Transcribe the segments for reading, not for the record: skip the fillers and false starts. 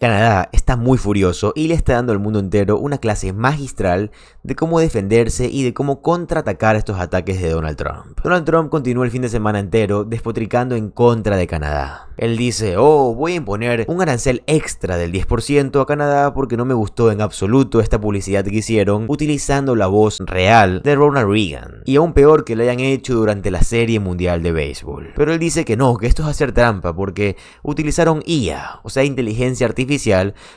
Canadá está muy furioso y le está dando al mundo entero una clase magistral de cómo defenderse y de cómo contraatacar estos ataques de Donald Trump. Donald Trump continuó el fin de semana entero despotricando en contra de Canadá. Él dice, voy a imponer un arancel extra del 10% a Canadá porque no me gustó en absoluto esta publicidad que hicieron utilizando la voz real de Ronald Reagan. Y aún peor que lo hayan hecho durante la Serie Mundial de Béisbol. Pero él dice que no, que esto es hacer trampa porque utilizaron IA, o sea, inteligencia artificial,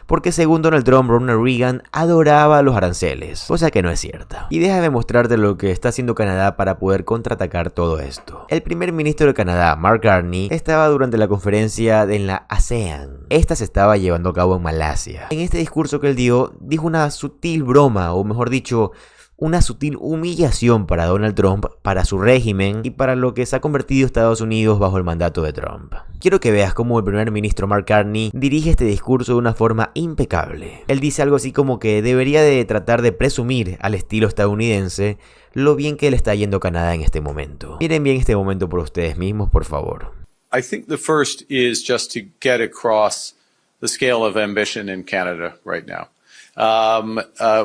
porque según Donald Trump, Ronald Reagan adoraba los aranceles, cosa que no es cierta. Y déjame mostrarte lo que está haciendo Canadá para poder contraatacar todo esto. El primer ministro de Canadá, Mark Carney, estaba durante la conferencia en la ASEAN. Esta se estaba llevando a cabo en Malasia. En este discurso que él dio, dijo una sutil broma, o mejor dicho, una sutil humillación para Donald Trump, para su régimen y para lo que se ha convertido Estados Unidos bajo el mandato de Trump. Quiero que veas cómo el primer ministro Mark Carney dirige este discurso de una forma impecable. Él dice algo así como que debería de tratar de presumir al estilo estadounidense lo bien que le está yendo a Canadá en este momento. Miren bien este momento por ustedes mismos, por favor. I think the first is just to get across the scale of ambition in Canada right now.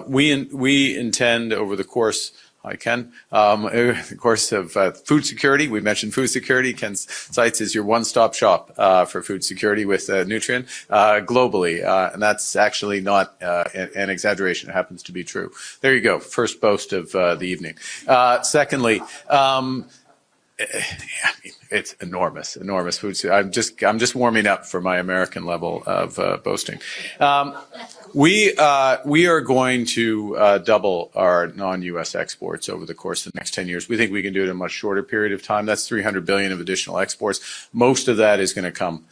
We intend over the course, the course of food security. We mentioned food security. Ken Seitz is your one-stop shop for food security with Nutrien globally, and that's actually not an exaggeration. It happens to be true. There you go. First boast of the evening. Secondly. It's enormous food. I'm just warming up for my American level of boasting. We are going to double our non-U.S. exports over the course of the next 10 years. We think we can do it in a much shorter period of time. That's $300 billion of additional exports. Most of that is going to come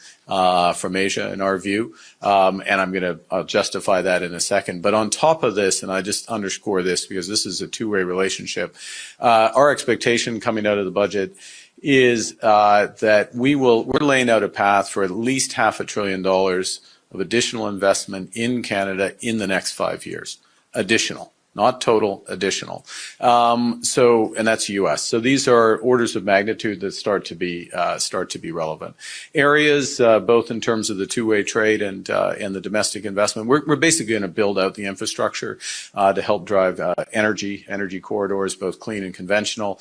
from Asia, in our view, and I'll justify that in a second. But on top of this, and I just underscore this because this is a two-way relationship, our expectation coming out of the budget is that we're laying out a path for at least $500 billion of additional investment in Canada in the next 5 years. Additional, not total, additional. And that's U.S. So these are orders of magnitude that start to be relevant. Areas, both in terms of the two-way trade and the domestic investment, we're basically going to build out the infrastructure to help drive energy corridors, both clean and conventional,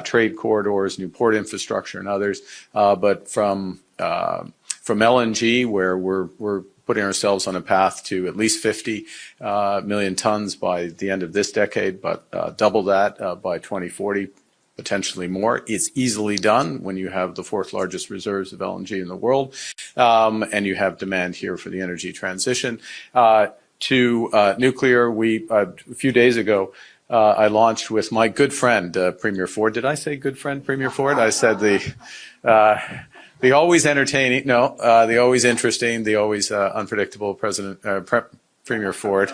trade corridors, new port infrastructure, and others. But from LNG, where we're putting ourselves on a path to at least 50 million tons by the end of this decade, but double that by 2040, potentially more. It's easily done when you have the fourth largest reserves of LNG in the world, and you have demand here for the energy transition. To nuclear, a few days ago, I launched with my good friend, Premier Ford. Did I say good friend, Premier Ford? I said the always entertaining, the always interesting, the always unpredictable Premier Ford.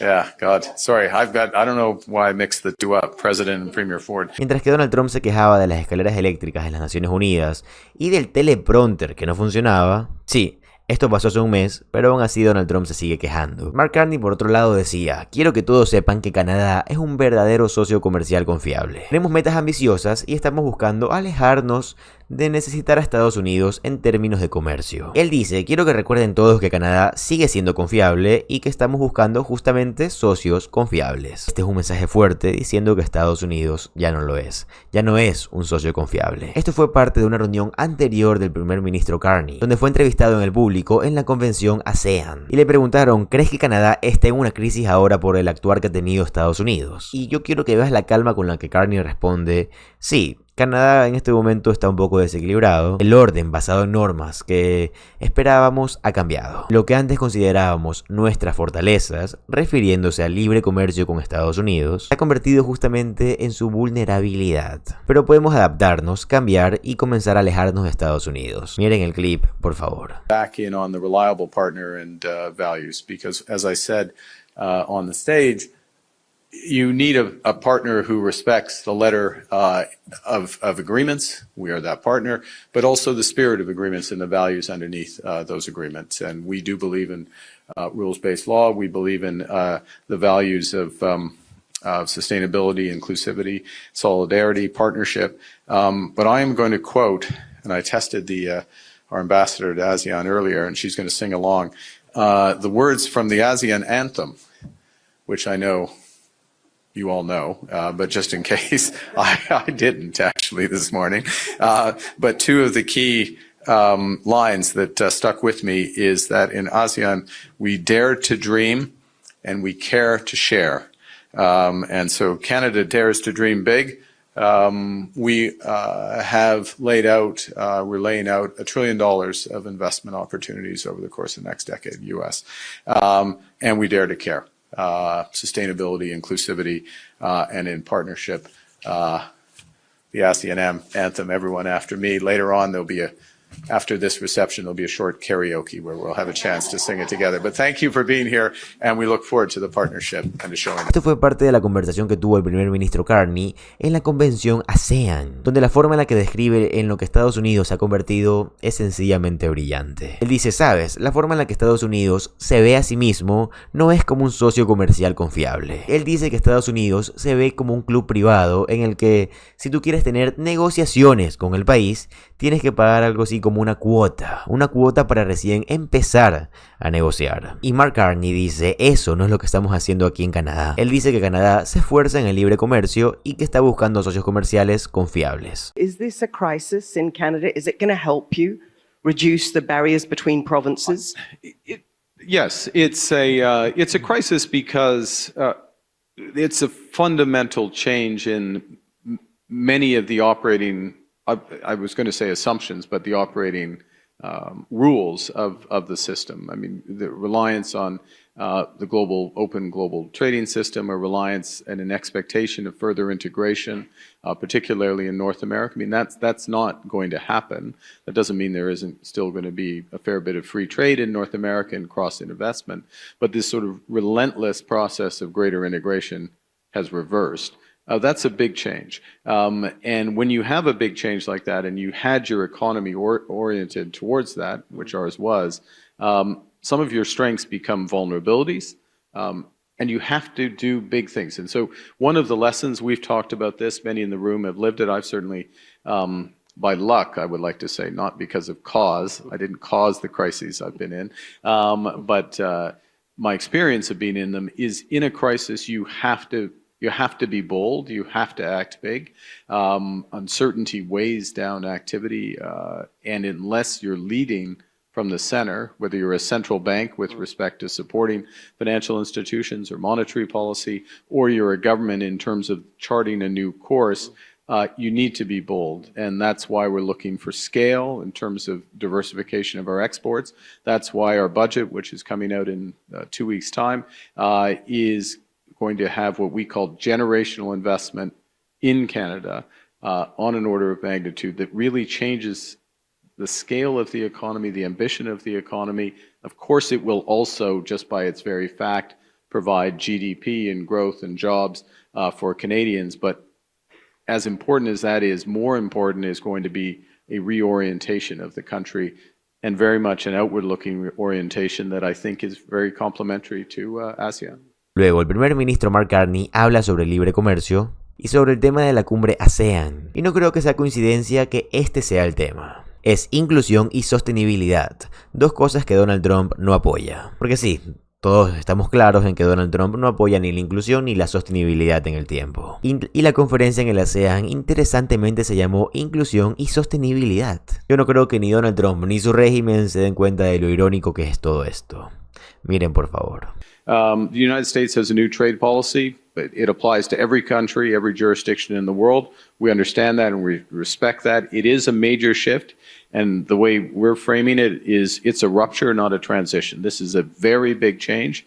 Yeah, God, sorry, I don't know why I mixed the two up, President and Premier Ford. Mientras que Donald Trump se quejaba de las escaleras eléctricas de las Naciones Unidas y del teleprompter que no funcionaba, sí, esto pasó hace un mes, pero aún así Donald Trump se sigue quejando. Mark Carney, por otro lado, decía, quiero que todos sepan que Canadá es un verdadero socio comercial confiable. Tenemos metas ambiciosas y estamos buscando alejarnos de necesitar a Estados Unidos en términos de comercio. Él dice, quiero que recuerden todos que Canadá sigue siendo confiable y que estamos buscando justamente socios confiables. Este es un mensaje fuerte diciendo que Estados Unidos ya no lo es. Ya no es un socio confiable. Esto fue parte de una reunión anterior del primer ministro Carney, donde fue entrevistado en el público en la convención ASEAN. Y le preguntaron, ¿crees que Canadá está en una crisis ahora por el actuar que ha tenido Estados Unidos? Y yo quiero que veas la calma con la que Carney responde, sí, Canadá en este momento está un poco desequilibrado. El orden basado en normas que esperábamos ha cambiado. Lo que antes considerábamos nuestras fortalezas, refiriéndose al libre comercio con Estados Unidos, se ha convertido justamente en su vulnerabilidad. Pero podemos adaptarnos, cambiar y comenzar a alejarnos de Estados Unidos. Miren el clip, por favor. Back in on the reliable partner and values, because as I said on the stage, you need a partner who respects the letter of agreements. We are that partner, but also the spirit of agreements and the values underneath those agreements. And we do believe in rules-based law. We believe in the values of sustainability, inclusivity, solidarity, partnership. But I am going to quote, and I tested our ambassador to ASEAN earlier, and she's going to sing along. the words from the ASEAN anthem, which I know you all know, but just in case I didn't actually this morning. But two of the key lines that stuck with me is that in ASEAN, we dare to dream and we care to share. And so Canada dares to dream big. We have laid out, we're laying out $1 trillion of investment opportunities over the course of the next decade, US. And we dare to care. Sustainability, inclusivity, and in partnership, the ASEAN anthem, everyone after me. Later on, after this reception, there'll be a short karaoke where we'll have a chance to sing it together. But thank you for being here, and we look forward to the partnership and to showing it. Esto fue parte de la conversación que tuvo el primer ministro Carney en la convención ASEAN, donde la forma en la que describe en lo que Estados Unidos se ha convertido es sencillamente brillante. Él dice, sabes, la forma en la que Estados Unidos se ve a sí mismo no es como un socio comercial confiable. Él dice que Estados Unidos se ve como un club privado en el que si tú quieres tener negociaciones con el país, tienes que pagar algo así como una cuota para recién empezar a negociar. Y Mark Carney dice, eso no es lo que estamos haciendo aquí en Canadá. Él dice que Canadá se esfuerza en el libre comercio y que está buscando socios comerciales confiables. Is this a crisis in Canada? Is it going to help you reduce the barriers between provinces? Yes, it's a crisis because it's a fundamental change in many of the operating, I was going to say assumptions, but the operating rules of the system. I mean, the reliance on the open global trading system, a reliance and an expectation of further integration, particularly in North America. I mean, that's not going to happen. That doesn't mean there isn't still going to be a fair bit of free trade in North America and cross-investment, but this sort of relentless process of greater integration has reversed. That's a big change. And when you have a big change like that and you had your economy oriented towards that, which ours was, some of your strengths become vulnerabilities, and you have to do big things. And so one of the lessons, we've talked about this, many in the room have lived it. I've certainly, by luck, I would like to say, not because of cause. I didn't cause the crises I've been in. But my experience of being in them is in a crisis, you have to be bold. You have to act big. Uncertainty weighs down activity, and unless you're leading from the center, whether you're a central bank with respect to supporting financial institutions or monetary policy, or you're a government in terms of charting a new course, you need to be bold. And that's why we're looking for scale in terms of diversification of our exports. That's why our budget, which is coming out in 2 weeks' time, is going to have what we call generational investment in Canada on an order of magnitude that really changes the scale of the economy, the ambition of the economy. Of course, it will also, just by its very fact, provide GDP and growth and jobs for Canadians. But as important as that is, more important is going to be a reorientation of the country, and very much an outward-looking orientation that I think is very complementary to ASEAN. Luego, el primer ministro Mark Carney habla sobre el libre comercio y sobre el tema de la cumbre ASEAN. Y no creo que sea coincidencia que este sea el tema. Es inclusión y sostenibilidad, dos cosas que Donald Trump no apoya. Porque sí, todos estamos claros en que Donald Trump no apoya ni la inclusión ni la sostenibilidad en el tiempo. Y la conferencia en el ASEAN interesantemente se llamó Inclusión y Sostenibilidad. Yo no creo que ni Donald Trump ni su régimen se den cuenta de lo irónico que es todo esto. Miren por favor. The United States has a new trade policy. It applies to every country, every jurisdiction in the world. We understand that and we respect that. It is a major shift, and the way we're framing it is it's a rupture, not a transition. This is a very big change,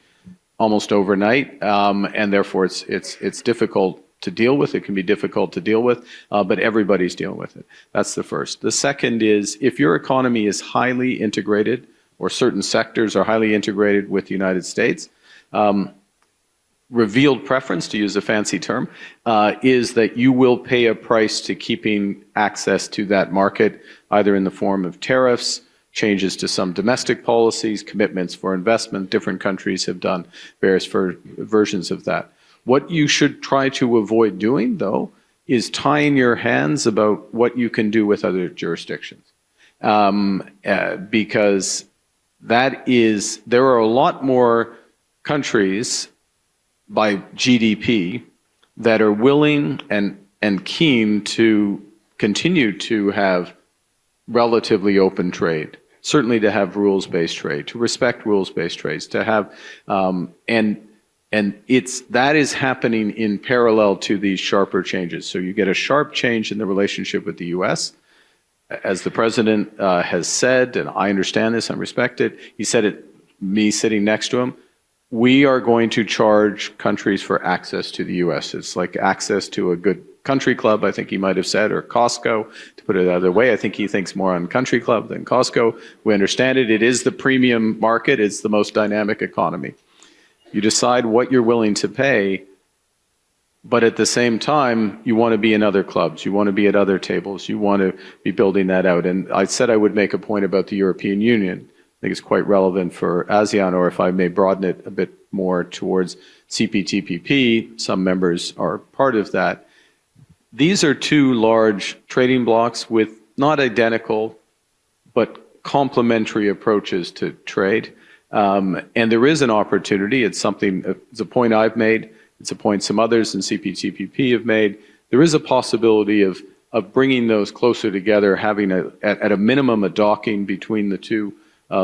almost overnight, and therefore it's difficult to deal with. It can be difficult to deal with, but everybody's dealing with it. That's the first. The second is if your economy is highly integrated, or certain sectors are highly integrated with the United States, revealed preference, to use a fancy term, is that you will pay a price to keeping access to that market, either in the form of tariffs, changes to some domestic policies, commitments for investment. Different countries have done various versions of that. What you should try to avoid doing, though, is tying your hands about what you can do with other jurisdictions. Because there are a lot more countries by GDP that are willing and keen to continue to have relatively open trade, certainly to have rules-based trade, to respect rules-based trades, to have, that is happening in parallel to these sharper changes. So you get a sharp change in the relationship with the U.S., as the president has said, and I understand this and respect it. He said it, me sitting next to him. We are going to charge countries for access to the U.S. It's like access to a good country club, I think he might have said, or Costco. To put it the other way, I think he thinks more on country club than Costco. We understand it. It is the premium market. It's the most dynamic economy. You decide what you're willing to pay, but at the same time, you want to be in other clubs. You want to be at other tables. You want to be building that out. And I said I would make a point about the European Union. I think it's quite relevant for ASEAN, or if I may broaden it a bit more towards CPTPP. Some members are part of that. These are two large trading blocs with not identical, but complementary approaches to trade. And there is an opportunity. It's a point I've made. It's a point some others in CPTPP have made. There is a possibility of bringing those closer together, having at a minimum a docking between the two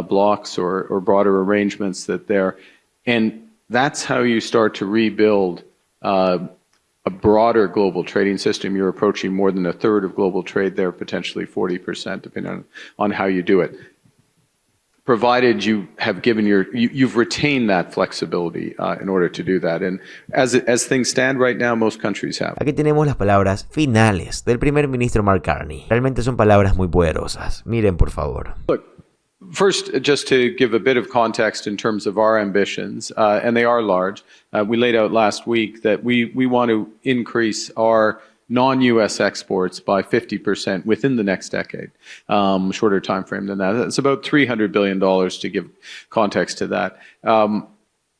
blocks or broader arrangements that there. And that's how you start to rebuild a broader global trading system. You're approaching more than a third of global trade there, potentially 40%, depending on how you do it. Provided you have you've retained that flexibility in order to do that. And as things stand right now, most countries have. Aquí tenemos las palabras finales del primer ministro Mark Carney. Realmente son palabras muy poderosas. Miren, por favor. Look, first, just to give a bit of context in terms of our ambitions, and they are large. We laid out last week that we want to increase our non-U.S. exports by 50% within the next decade. Shorter time frame than that. It's about $300 billion to give context to that.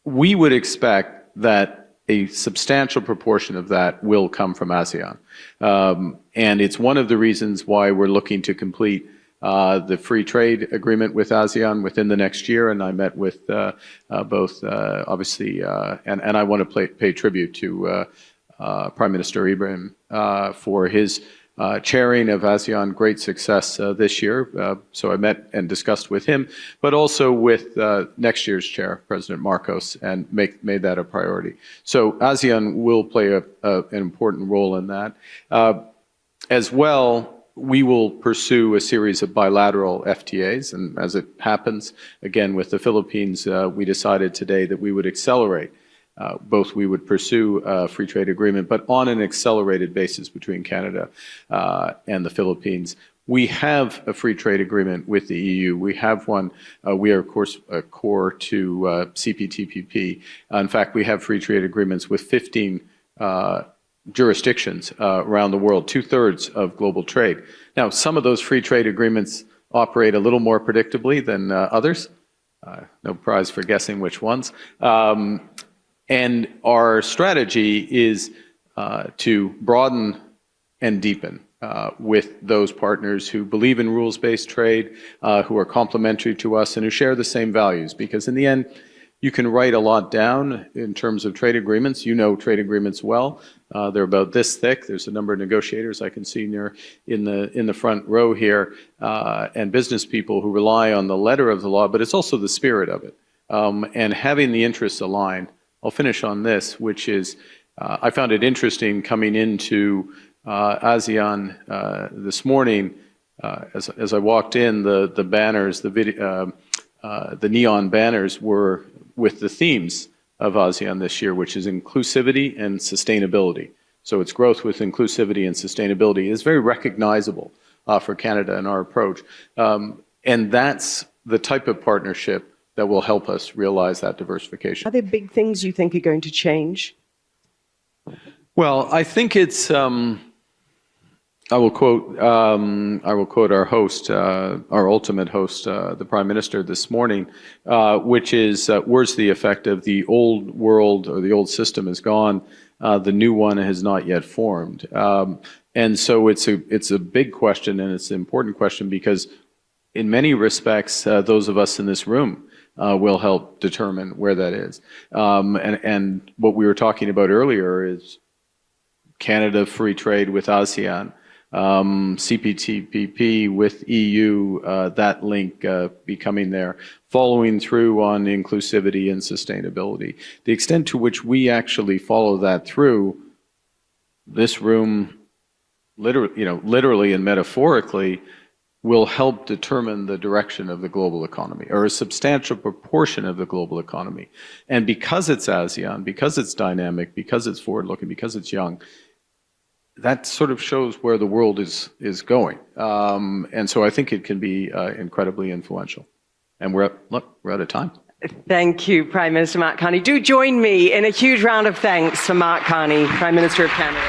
We would expect that a substantial proportion of that will come from ASEAN. And it's one of the reasons why we're looking to complete the free trade agreement with ASEAN within the next year. And I met with both, obviously, and I want to pay tribute to Prime Minister Ibrahim for his chairing of ASEAN, great success this year. So I met and discussed with him, but also with next year's chair, President Marcos, and made that a priority. So ASEAN will play an important role in that. As well, we will pursue a series of bilateral FTAs, and as it happens, again, with the Philippines, we decided today that we would accelerate we would pursue a free trade agreement, but on an accelerated basis between Canada and the Philippines. We have a free trade agreement with the EU. We have one. We are, of course, core to CPTPP. In fact, we have free trade agreements with 15 jurisdictions around the world, 2/3 of global trade. Now, some of those free trade agreements operate a little more predictably than others. No prize for guessing which ones. And our strategy is to broaden and deepen with those partners who believe in rules-based trade, who are complementary to us, and who share the same values. Because in the end, you can write a lot down in terms of trade agreements. You know trade agreements well. They're about this thick. There's a number of negotiators I can see in the front row here, and business people who rely on the letter of the law, but it's also the spirit of it. And having the interests aligned. I'll finish on this, which is I found it interesting coming into ASEAN this morning. As I walked in, the banners, the neon banners were with the themes of ASEAN this year, which is inclusivity and sustainability. So it's growth with inclusivity and sustainability. It's very recognizable for Canada and our approach. And that's the type of partnership that will help us realize that diversification. Are there big things you think are going to change? Well, I think it's. I will quote our host, our ultimate host, the Prime Minister this morning, which is words to the effect of the old world or the old system is gone, the new one has not yet formed, and so it's a big question and it's an important question because in many respects, those of us in this room will help determine where that is. And what we were talking about earlier is Canada free trade with ASEAN, CPTPP with EU, that link becoming there, following through on inclusivity and sustainability. The extent to which we actually follow that through, this room, literally and metaphorically, will help determine the direction of the global economy, or a substantial proportion of the global economy. And because it's ASEAN, because it's dynamic, because it's forward-looking, because it's young, that sort of shows where the world is going. And so I think it can be incredibly influential. And we're out of time. Thank you, Prime Minister Mark Carney. Do join me in a huge round of thanks for Mark Carney, Prime Minister of Canada.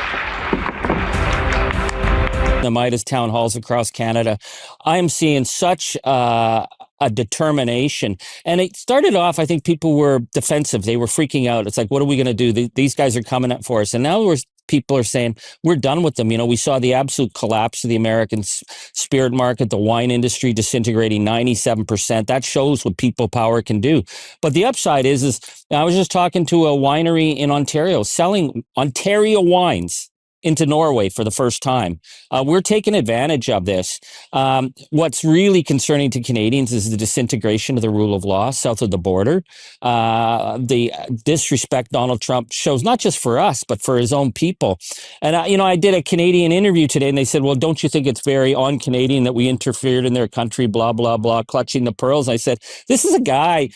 The Midas town halls across Canada, I am seeing such a determination. And it started off, I think people were defensive. They were freaking out. It's like, what are we going to do? These guys are coming up for us. And now people are saying, we're done with them. You know, we saw the absolute collapse of the American spirit market, the wine industry disintegrating 97%. That shows what people power can do. But the upside is I was just talking to a winery in Ontario selling Ontario wines into Norway for the first time. We're taking advantage of this. What's really concerning to Canadians is the disintegration of the rule of law south of the border. The disrespect Donald Trump shows, not just for us, but for his own people. And, I did a Canadian interview today, and they said, well, don't you think it's very un-Canadian that we interfered in their country, blah, blah, blah, clutching the pearls? I said, this is a guy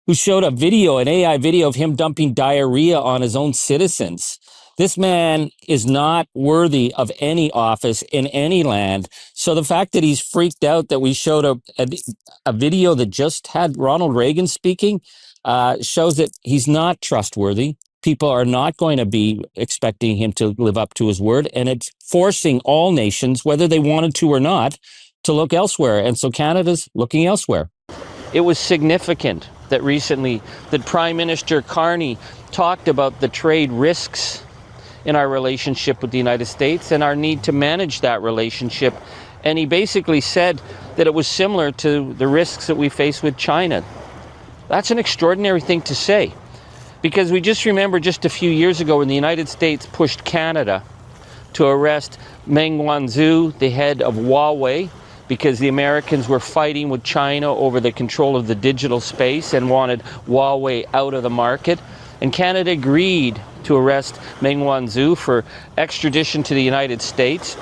who showed a video, an AI video of him dumping diarrhea on his own citizens. This man is not worthy of any office in any land. So the fact that he's freaked out that we showed a video that just had Ronald Reagan speaking shows that he's not trustworthy. People are not going to be expecting him to live up to his word. And it's forcing all nations, whether they wanted to or not, to look elsewhere. And so Canada's looking elsewhere. It was significant that recently that Prime Minister Carney talked about the trade risks in our relationship with the United States and our need to manage that relationship. And he basically said that it was similar to the risks that we face with China. That's an extraordinary thing to say, because we just remember just a few years ago when the United States pushed Canada to arrest Meng Wanzhou, the head of Huawei, because the Americans were fighting with China over the control of the digital space and wanted Huawei out of the market. And Canada agreed to arrest Meng Wanzhou for extradition to the United States.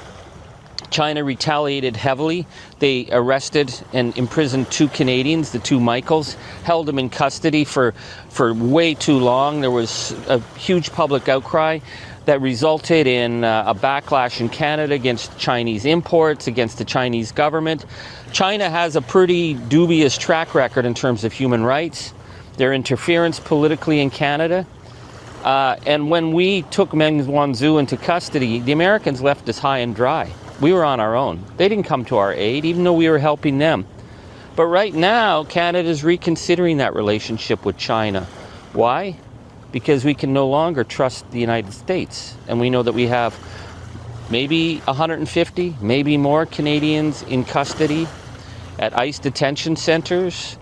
China retaliated heavily. They arrested and imprisoned 2 Canadians, the 2 Michaels, held them in custody for way too long. There was a huge public outcry that resulted in a backlash in Canada against Chinese imports, against the Chinese government. China has a pretty dubious track record in terms of human rights, their interference politically in Canada. And when we took Meng Wanzhou into custody, the Americans left us high and dry. We were on our own. They didn't come to our aid, even though we were helping them. But right now, Canada's reconsidering that relationship with China. Why? Because we can no longer trust the United States. And we know that we have maybe 150, maybe more Canadians in custody at ICE detention centers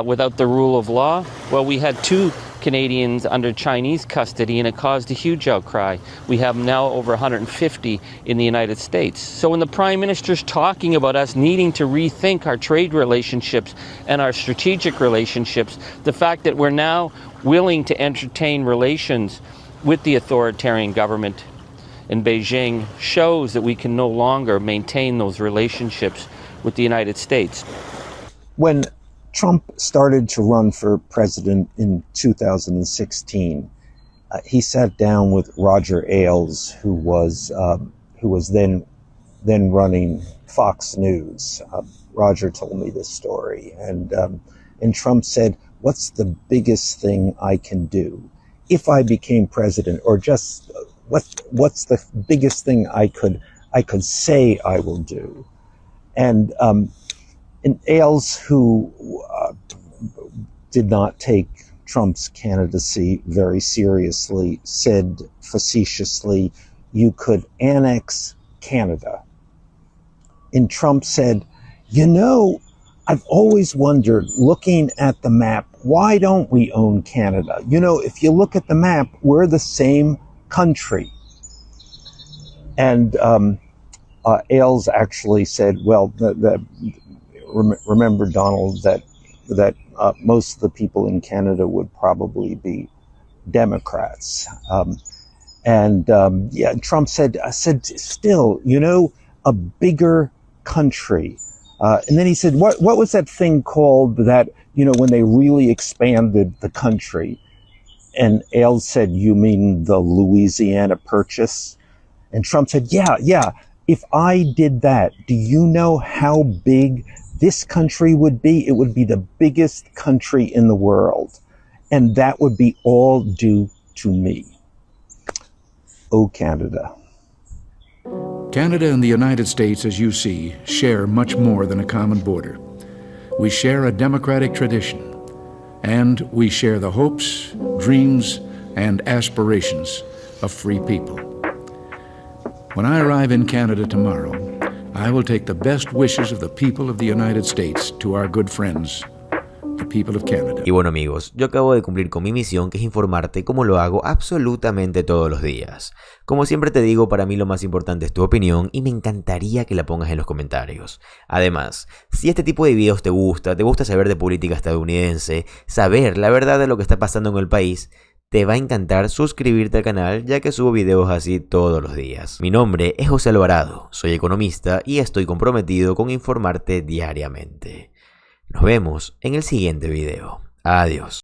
without the rule of law. Well, we had 2 Canadians under Chinese custody, and it caused a huge outcry. We have now over 150 in the United States. So when the Prime Minister's talking about us needing to rethink our trade relationships and our strategic relationships, the fact that we're now willing to entertain relations with the authoritarian government in Beijing shows that we can no longer maintain those relationships with the United States. When Trump started to run for president in 2016, he sat down with Roger Ailes, who was then running Fox News. Roger told me this story, and Trump said, "What's the biggest thing I can do if I became president, or just what's the biggest thing I could say I will do?" And Ailes, who did not take Trump's candidacy very seriously, said facetiously, "You could annex Canada." And Trump said, I've always wondered, looking at the map, why don't we own Canada? You know, if you look at the map, we're the same country. And Ailes actually said, well, remember, Donald, that most of the people in Canada would probably be Democrats. Yeah, Trump said, still, you know, a bigger country. And then he said, what was that thing called that, you know, when they really expanded the country? And Ailes said, you mean the Louisiana Purchase? And Trump said, yeah, if I did that, do you know how big this country would be? It would be the biggest country in the world. And that would be all due to me. Oh, Canada. Canada and the United States, as you see, share much more than a common border. We share a democratic tradition, and we share the hopes, dreams, and aspirations of free people. When I arrive in Canada tomorrow, I will take the best wishes of the people of the United States to our good friends, the people of Canada. Y bueno, amigos, yo acabo de cumplir con mi misión, que es informarte como lo hago absolutamente todos los días. Como siempre te digo, para mí lo más importante es tu opinión y me encantaría que la pongas en los comentarios. Además, si este tipo de videos te gusta saber de política estadounidense, saber la verdad de lo que está pasando en el país, te va a encantar suscribirte al canal, ya que subo videos así todos los días. Mi nombre es José Alvarado, soy economista y estoy comprometido con informarte diariamente. Nos vemos en el siguiente video. Adiós.